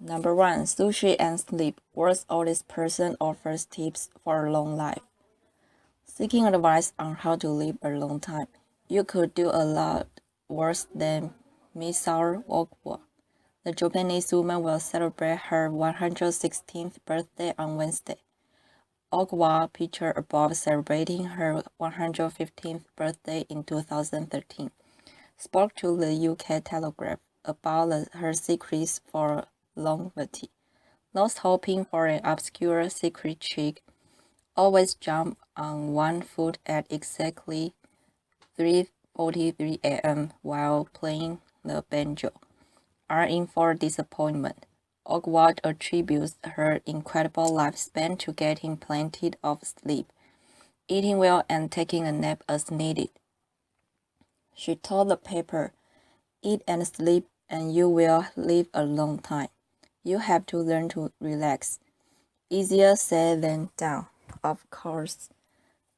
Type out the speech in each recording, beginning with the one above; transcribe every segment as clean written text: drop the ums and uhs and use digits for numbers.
Number 1. Sushi and sleep. World's oldest person offers tips for a long life. Seeking advice on how to live a long time. You could do a lot worse than Misao Okubo. The Japanese woman will celebrate her 116th birthday on Wednesday. Okubo, pictured above celebrating her 115th birthday in 2013, spoke to the UK Telegraph about her secrets for longevity. Those hoping for an obscure secret trick always jump on one foot at exactly 3:43 a.m. while playing the banjo, are in for disappointment. Okubo attributes her incredible lifespan to getting plenty of sleep, eating well, and taking a nap as needed. She told the paper, "Eat and sleep and you will live a long time. You have to learn to relax." Easier said than done, of course.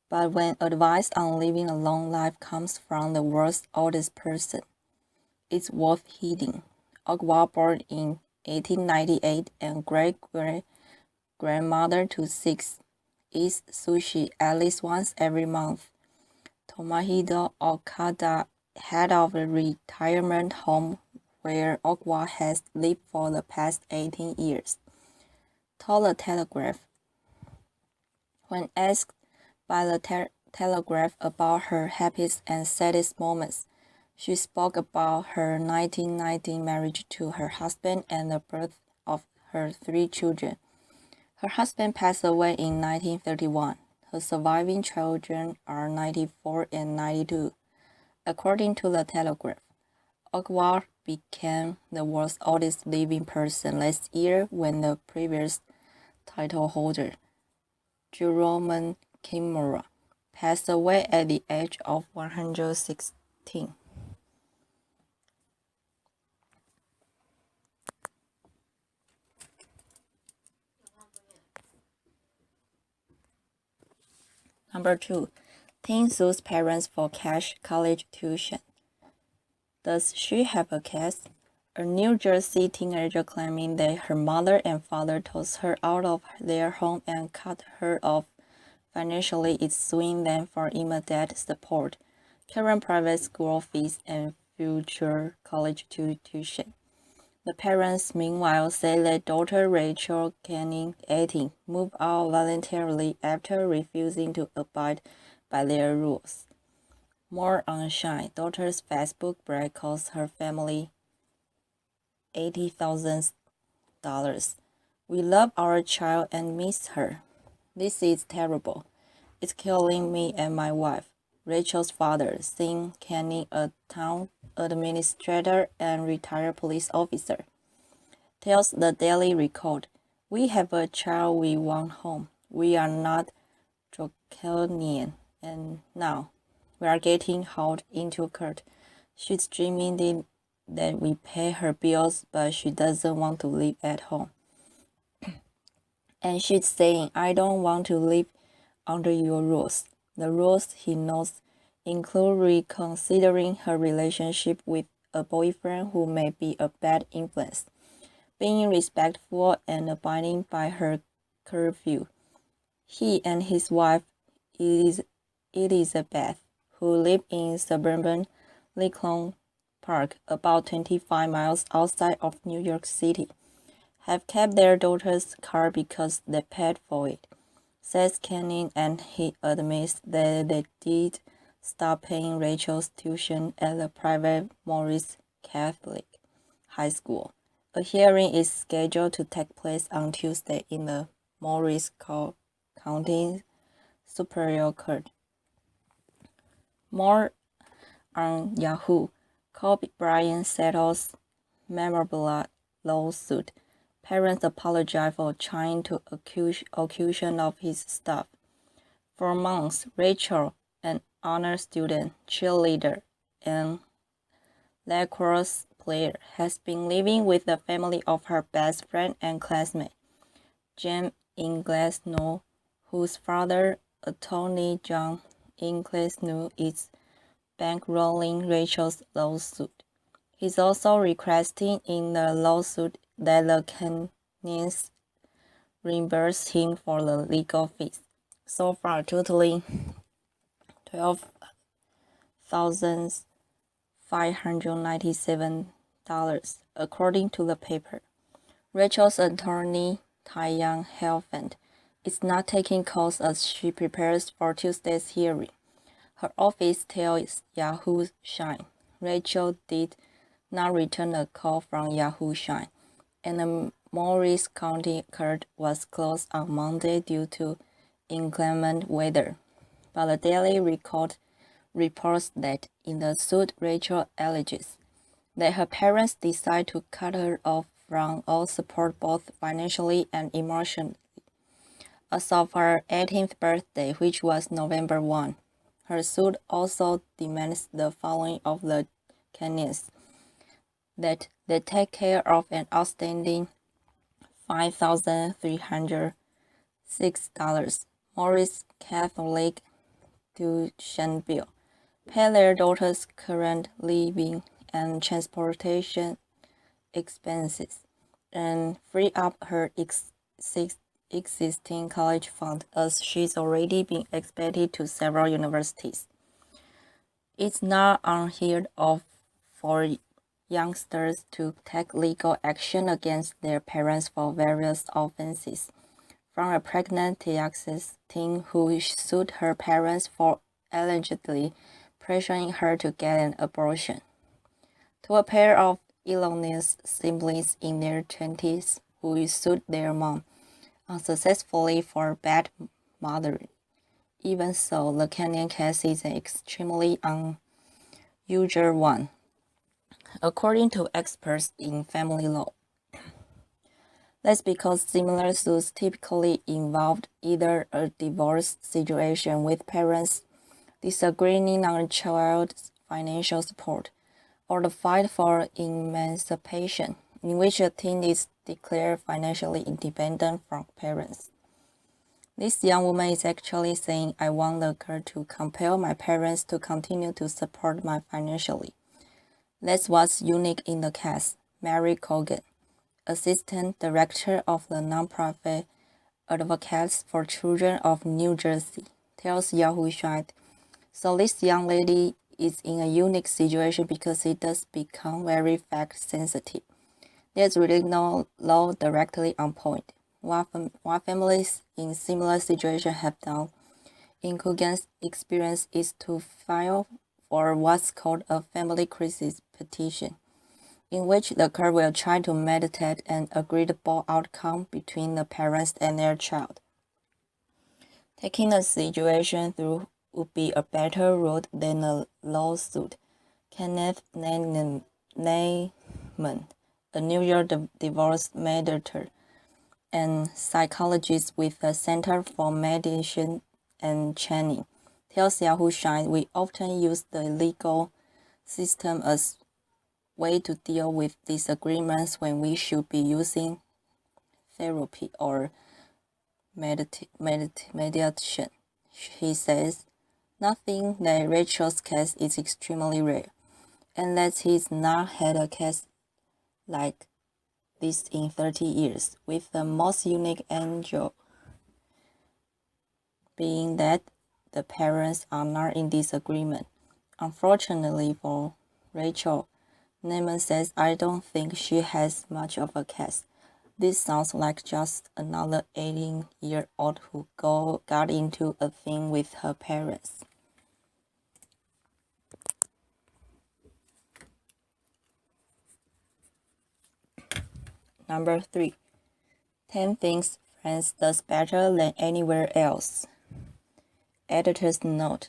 But when advice on living a long life comes from the world's oldest person, it's worth heeding. Okubo, born in 1898 and great-grandmother to 6, eats sushi at least once every month. Tomohiro Okada, head of the retirement home where Okubo has lived for the past 18 years, told the Telegraph. When asked by the Telegraph about her happiest and saddest moments, she spoke about her 1990 marriage to her husband and the birth of her 3 children. Her husband passed away in 1931. Her surviving children are 94 and 92. According to the Telegraph, Okubo became the world's oldest living person last year when the previous title holder, Jerome Kimura, passed away at the age of 116. Number 2. Teen sues parents for cash college tuition. Does she have a case? A New Jersey teenager claiming that her mother and father tossed her out of their home and cut her off financially is suing them for immediate support, current private school fees, and future college tuition. The parents, meanwhile, say that daughter Rachel Canning, 18, moved out voluntarily after refusing to abide by their rules. More on Shine. Daughter's Facebook brag cost her family $80,000. "We love our child and miss her. This is terrible. It's killing me and my wife." Rachel's father, Sean Canning, a town administrator and retired police officer, tells the Daily Record, "We have a child we want home. We are not draconian, and now we are getting hauled into court. She's dreaming that we pay her bills, but she doesn't want to live at home. And she's saying, 'I don't want to live under your rules.' The rules, he notes, include reconsidering her relationship with a boyfriend who may be a bad influence, being respectful and abiding by her curfew. He and his wife, Elizabeth, who live in suburban Lincoln Park, about 25 miles outside of New York City, have kept their daughter's car because they paid for it," says Canning, and he admits that they did stop paying Rachel's tuition at the private Morris Catholic High School. A hearing is scheduled to take place on Tuesday in the Morris County Superior Court. More on Yahoo. Kobe Bryant settles memorable lawsuit. Parents apologize for trying to accusation of his staff. For months, Rachel, an honor student, cheerleader, and lacrosse player, has been living with the family of her best friend and classmate, James Inglesno, whose father, attorney John Inglesno, is bankrolling Rachel's lawsuit. He's also requesting in the lawsuit that the Kenyans reimbursed him for the legal fees. So far, totaling $12,597, according to the paper. Rachel's attorney, Taeyang Helfand, is not taking calls as she prepares for Tuesday's hearing. Her office tells Yahoo Shine Rachel did not return a call from Yahoo Shine, and the Morris County court was closed on Monday due to inclement weather. But the Daily Record reports that in the suit, Rachel alleges that her parents decided to cut her off from all support both financially and emotionally as of her 18th birthday, which was November 1. Her suit also demands the following of the Kenyans: that they take care of an outstanding $5,306 Morris Catholic tuition bill, pay their daughter's current living and transportation expenses, and free up her existing college fund, as she's already been accepted to several universities. It's not unheard of for youngsters to take legal action against their parents for various offenses, from a pregnant Texas teen who sued her parents for allegedly pressuring her to get an abortion, to a pair of Illinois siblings in their 20s who sued their mom unsuccessfully for bad mothering. Even so, the Kenyan case is an extremely unusual one, according to experts in family law. That's because similar suits typically involved either a divorce situation with parents disagreeing on child's financial support, or the fight for emancipation, in which a teen is declared financially independent from parents. This young woman is actually saying, I want the court to compel my parents to continue to support me financially. That's what's unique in the case. Mary Cogan, Assistant Director of the nonprofit Advocates for Children of New Jersey, tells Yahoo Shine. So this young lady is in a unique situation because it does become very fact sensitive. There's really no law directly on point. What families in similar situations have done in Cogan's experience is to file for what's called a family crisis petition, in which the court will try to mediate an agreeable outcome between the parents and their child. Taking the situation through would be a better route than a lawsuit. Kenneth Naiman, a New York divorce mediator and psychologist with the Center for Mediation and Training, tells Yahoo Shine, we often use the legal system as way to deal with disagreements when we should be using therapy or mediation. He says, nothing that Rachel's case is extremely rare, and that he's not had a case like this in 30 years, with the most unique angle being that the parents are not in disagreement. Unfortunately for Rachel, Naiman says, I don't think she has much of a case. This sounds like just another 18-year-old who got into a thing with her parents. Number 3. 10 things France does better than anywhere else. Editor's note.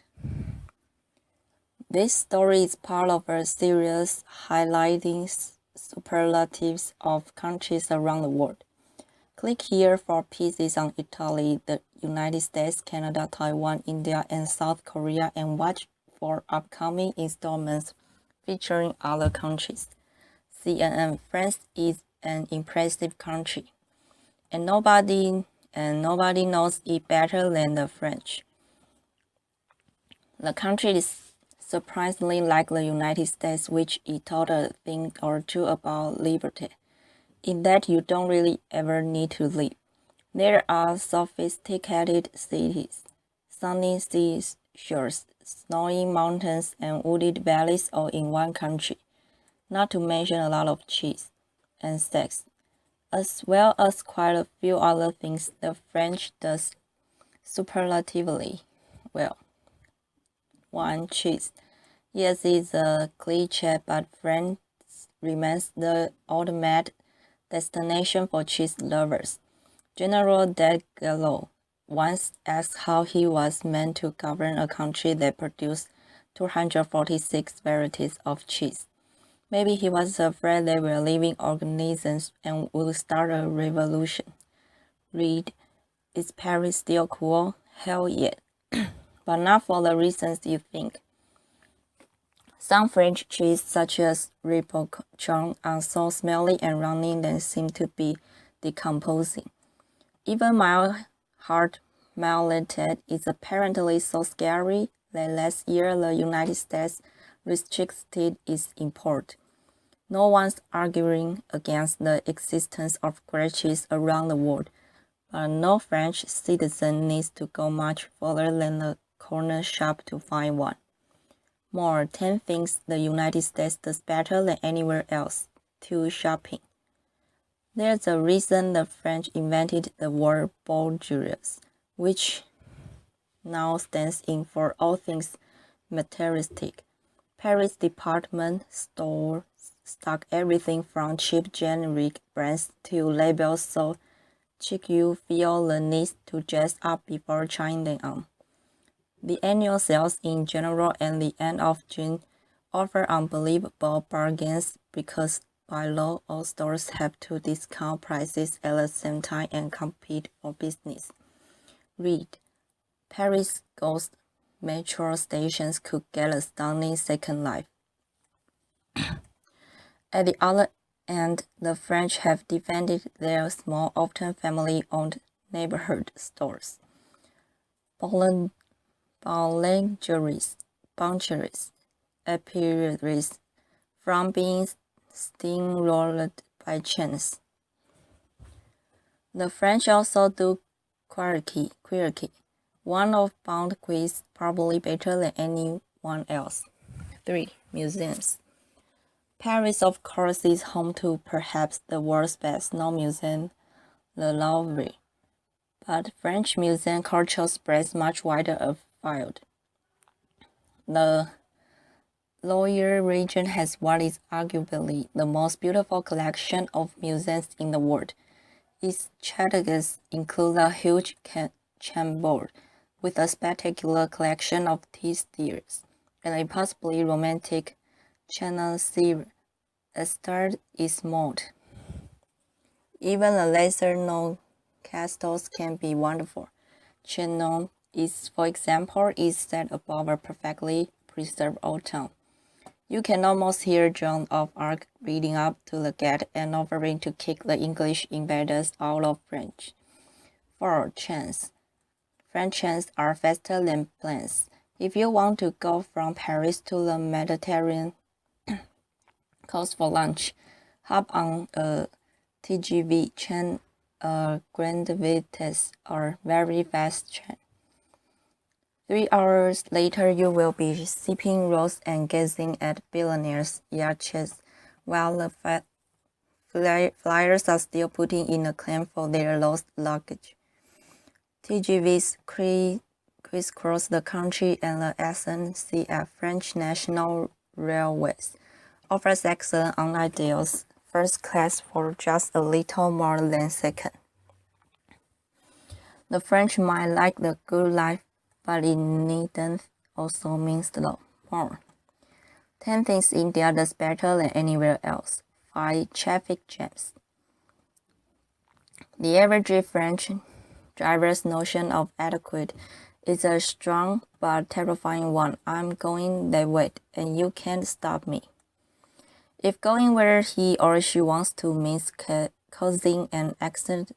This story is part of a series highlighting superlatives of countries around the world. Click here for pieces on Italy, the United States, Canada, Taiwan, India, and South Korea, and watch for upcoming installments featuring other countries. CNN, France is an impressive country, and nobody knows it better than the French. The country is surprisingly like the United States, which it taught a thing or two about liberty. in that you don't really ever need to leave. There are sophisticated cities, sunny seashores, snowy mountains, and wooded valleys all in one country, not to mention a lot of cheese and sex, as well as quite a few other things the French does superlatively well. 1. Cheese. Yes, it's a cliche, but France remains the ultimate destination for cheese lovers. General de Gaulle once asked how he was meant to govern a country that produced 246 varieties of cheese. Maybe he was afraid they were living organisms and would start a revolution. Read, is Paris still cool? Hell yeah. But not for the reasons you think. Some French cheese, such as Ribocchon, are so smelly and runny they seem to be decomposing. Even my heart melted is apparently so scary that last year the United States restricted its import. No one's arguing against the existence of great cheese around the world, but no French citizen needs to go much further than the corner shop to find one. More 10 things the United States does better than anywhere else. 2. Shopping. There's a reason the French invented the word bourgeois, which now stands in for all things materialistic. Paris department stores stock everything from cheap generic brands to labels so chic you feel the need to dress up before trying them on. The annual sales in general and the end of June offer unbelievable bargains because by law all stores have to discount prices at the same time and compete for business. Read, Paris ghost metro stations could get a stunning second life. At the other end, the French have defended their small, often family-owned neighborhood stores. Boulangeries, apiaries, from being steamrolled by chance. The French also do quirky. One of Bond quiz probably better than anyone else. 3. Museums. Paris, of course, is home to perhaps the world's best snow museum, the Louvre. But French museum culture spreads much wider afield. The Loire region has what is arguably the most beautiful collection of museums in the world. Its categories include a huge Chambord with a spectacular collection of tea steers and a possibly romantic Chancellerie. Esther is moat. Even the lesser-known castles can be wonderful. Chinon is, for example, is set above a perfectly preserved old town. You can almost hear Joan of Arc reading up to the gate and offering to kick the English invaders out of French. 4. Trains. French trains are faster than planes. If you want to go from Paris to the Mediterranean coast for lunch, hop on a TGV train, a Grand Vitesse, or very fast train. 3 hours later, you will be sipping rose and gazing at billionaires' yachts while the flyers are still putting in a claim for their lost luggage. TGVs crisscross the country, and the SNCF, French National Railways, offers excellent online deals, first class for just a little more than second. The French might like the good life, but it needn't also mean slow. 4. 10 things India does better than anywhere else. 5. Traffic jams. The average French driver's notion of adequate is a strong but terrifying one. I'm going that way, and you can't stop me. If going where he or she wants to means causing an accident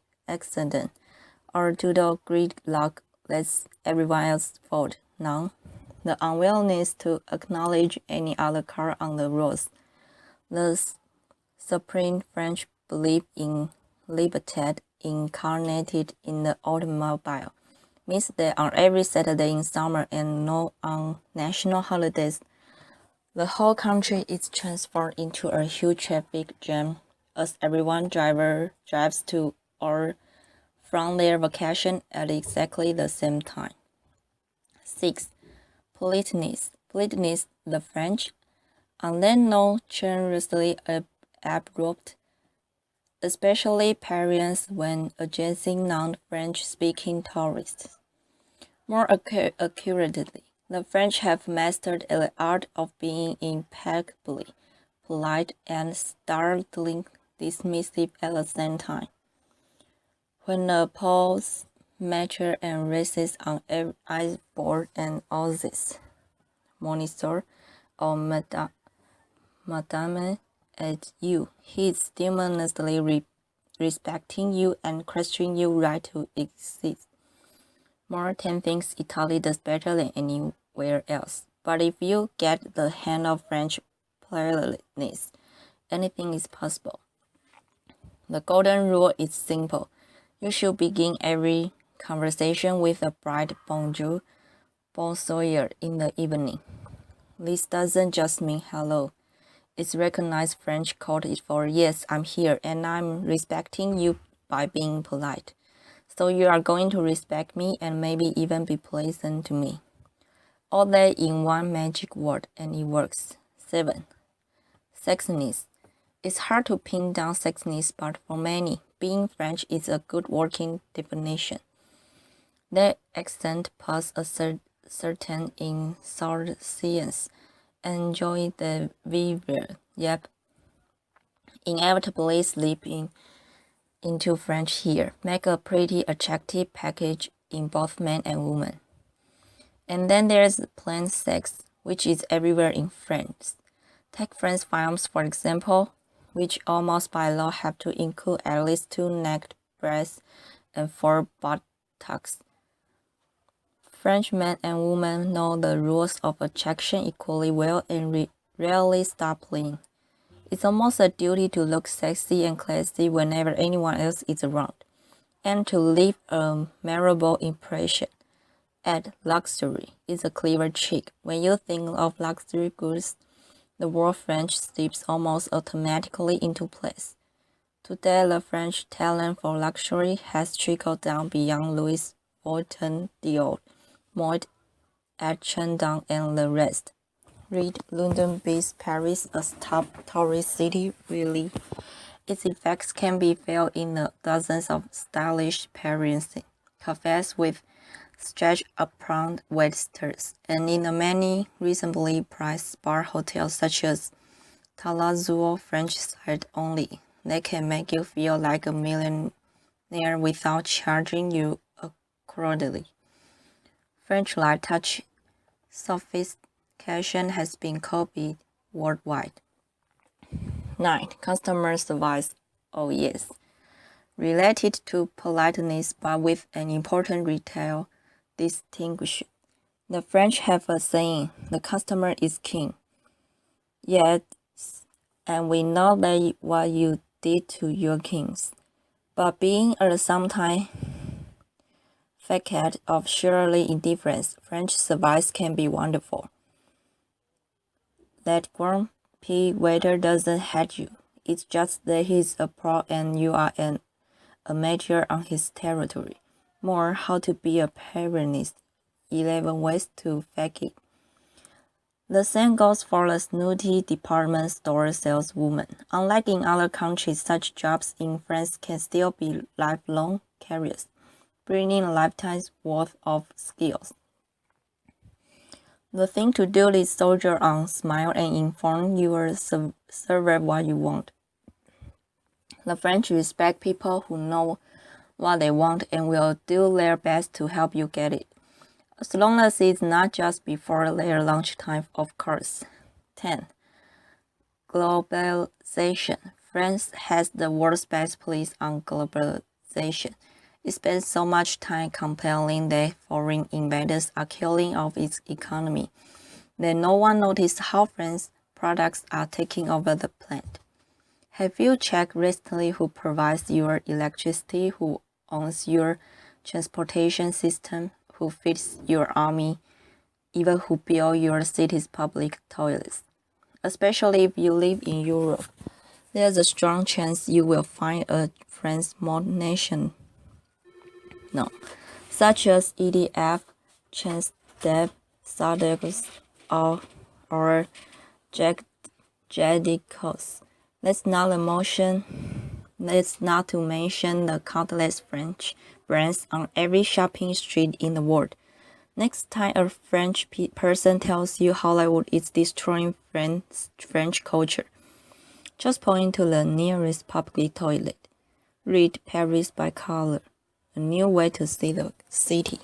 or total gridlock, that's everyone else's fault. None. The unwillingness to acknowledge any other car on the roads. The supreme French believe in libertad incarnated in the automobile. Means that on every Saturday in summer and no on national holidays, the whole country is transformed into a huge traffic jam as everyone drives to or from their vacation at exactly the same time. 6. Politeness. Politeness, the French, unless not generously abrupt, especially parents when addressing non-French speaking tourists. More accurately, the French have mastered the art of being impeccably polite and startlingly dismissive at the same time. When a pause, mature and racist on ice board and all this, Monitor or Madame at you, he is stimulously respecting you and questioning your right to exist. Martin thinks Italy does better than anywhere else, but if you get the hang of French politeness, anything is possible. The golden rule is simple. You should begin every conversation with a bright bonjour, bonsoir in the evening. This doesn't just mean hello. It's recognized French code for yes, I'm here and I'm respecting you by being polite. So you are going to respect me and maybe even be pleasant to me. All that in one magic word and it works. 7. Sexiness. It's hard to pin down sexiness, but for many, being French is a good working definition. Their accent puts a certain insouciance, enjoy the vivre, yep, inevitably slipping into French here, make a pretty attractive package in both men and women. And then there's plain sex, which is everywhere in France. Take French films, for example, which almost by law have to include at least 2 naked breasts and 4 buttocks. French men and women know the rules of attraction equally well and rarely stop playing. It's almost a duty to look sexy and classy whenever anyone else is around, and to leave a memorable impression. Add luxury is a clever trick. When you think of luxury goods, the word French slips almost automatically into place. Today, the French talent for luxury has trickled down beyond Louis Vuitton, Dior, Moet, Chandon, and the rest. Read London beats Paris as top tourist city. Really, its effects can be felt in the dozens of stylish Parisian cafes with stretched-apron waiters, and in the many reasonably priced spa hotels such as Talazur French side only. They can make you feel like a millionaire without charging you accordingly. French light touch sophistication has been copied worldwide. 9. Customer service. Oh yes. Related to politeness but with an important retail distinction. The French have a saying, the customer is king. Yes, and we know that what you did to your kings. But being a sometimes facade of surely indifference, French service can be wonderful. That grumpy waiter doesn't hate you. It's just that he's a pro and you are an amateur on his territory. More how to be a Paranist. 11 ways to fake it. The same goes for the snooty department store saleswoman. Unlike in other countries, such jobs in France can still be lifelong careers, bringing a lifetime's worth of skills. The thing to do is soldier on, smile, and inform your server what you want. The French respect people who know what they want and will do their best to help you get it. As long as it's not just before their lunchtime, of course. 10. Globalization. France has the world's best police on globalization. It spends so much time compelling that foreign invaders are killing off its economy that no one noticed how France's products are taking over the planet. Have you checked recently who provides your electricity, who owns your transportation system, who feeds your army, even who build your city's public toilets? Especially if you live in Europe, there's a strong chance you will find a French nation, such as EDF, Transdev, Sodexo, or Jadicos. Let's not to mention the countless French brands on every shopping street in the world. Next time a French person tells you Hollywood is destroying French culture, just point to the nearest public toilet. Read Paris by color, a new way to see the city.